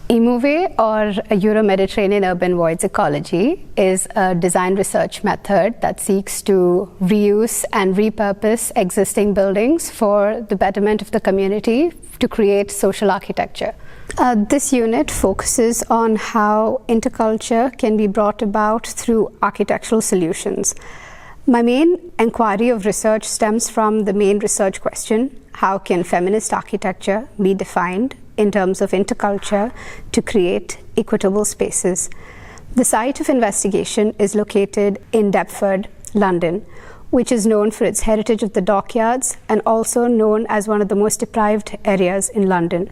MA or Euro-Mediterranean Urban Voids Ecology is a design research method that seeks to reuse and repurpose existing buildings for the betterment of the community to create social architecture. This unit focuses on how interculture can be brought about through architectural solutions. My main inquiry of research stems from the main research question: how can feminist architecture be defined in terms of interculture to create equitable spaces? The site of investigation is located in Deptford, London, which is known for its heritage of the dockyards and also known as one of the most deprived areas in London.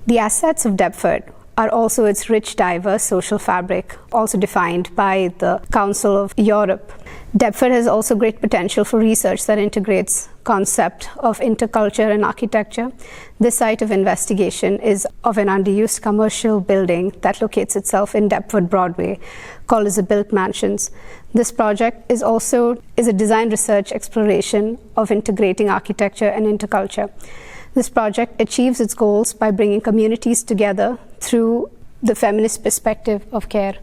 The assets of Deptford are also its rich, diverse social fabric, also defined by the Council of Europe. Deptford has also great potential for research that integrates concept of interculture and architecture. This site of investigation is of an underused commercial building that locates itself in Deptford Broadway, called as the Built Mansions. This project is a design research exploration of integrating architecture and interculture. This project achieves its goals by bringing communities together through the feminist perspective of care.